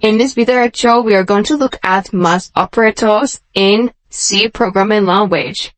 In this video lecture, we are going to look at math operators in C programming language.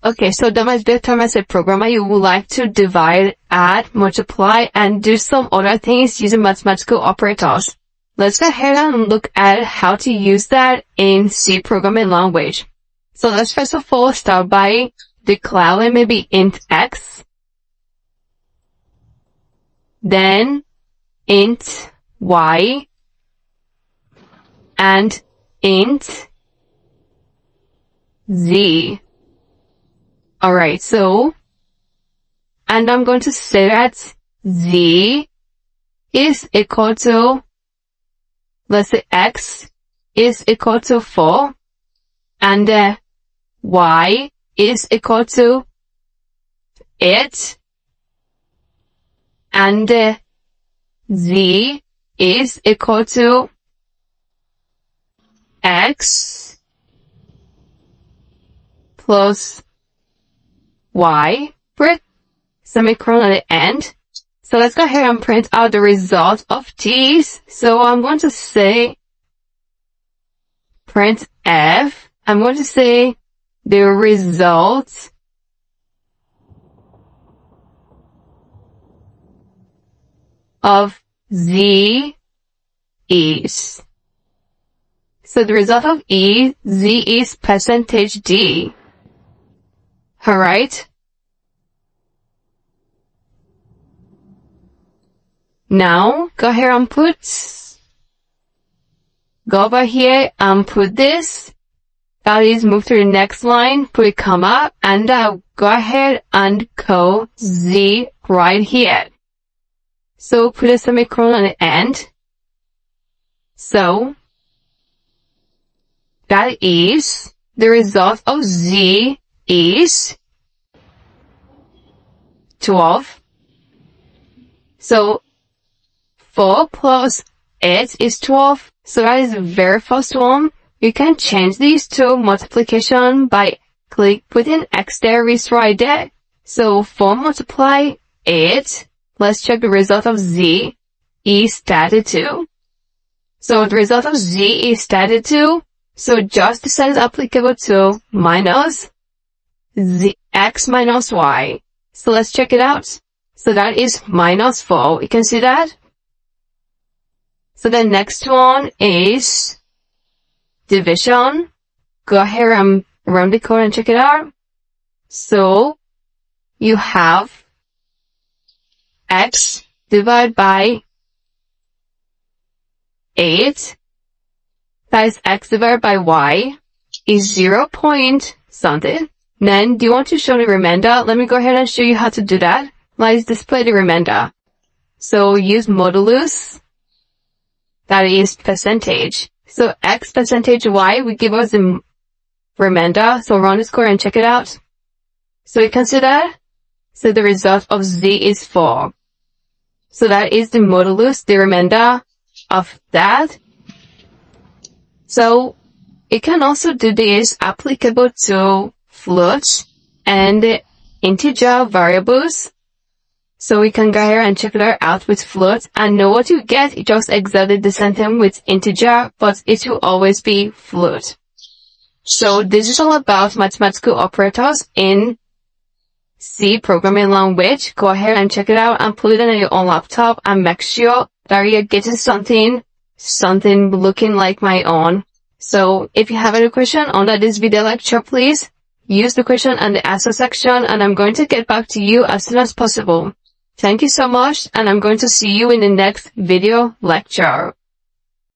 Okay, so the math term as a programmer, you would like to divide, add, multiply, and do some other things using mathematical operators. Let's go ahead and look at how to use that in C programming language. So let's first of all start by declaring maybe int x, then int y, and int z. Alright, so, and I'm going to say that z is equal to, let's say x is equal to 4, and y is equal to 8, and z is equal to x plus y, print semicolon at the end. So let's go ahead and print out the result of these. So I'm going to say print f. I'm going to say the result of z is. So the result of z is percentage d. Alright. Now, go ahead and go over here and put this. That is, move to the next line, put a comma, and go ahead and call z right here. So, put a semicolon on the end. So, that is, the result of z is 12. So 4 plus 8 is 12. So that is the very first one. You can change these to multiplication by putting x there is right there. So 4 multiply 8. Let's check the result of z is 32. So the result of z is 32. So just the sign is applicable to minus z x minus y. So let's check it out. So that is minus 4. You can see that. So the next one is division. Go ahead and run the code and check it out. So you have x divided by 8. That is x divided by y is 0 point something. Then, do you want to show the remainder? Let me go ahead and show you how to do that. Let's display the remainder. So, use modulus. That is percentage. So, x percentage y will give us the remainder. So, run this code and check it out. So, you can see that. So, the result of z is 4. So, that is the modulus, the remainder of that. So, you can also do this applicable to floats and integer variables. So we can go here and check it out with floats and know what you get. It just exactly the same thing with integer, but it will always be float. So this is all about mathematical operators in C programming language. Go ahead and check it out and put it on your own laptop and make sure that you're getting something looking like my own. So if you have any question under this video lecture, please use the question and the answer section, and I'm going to get back to you as soon as possible. Thank you so much, and I'm going to see you in the next video lecture.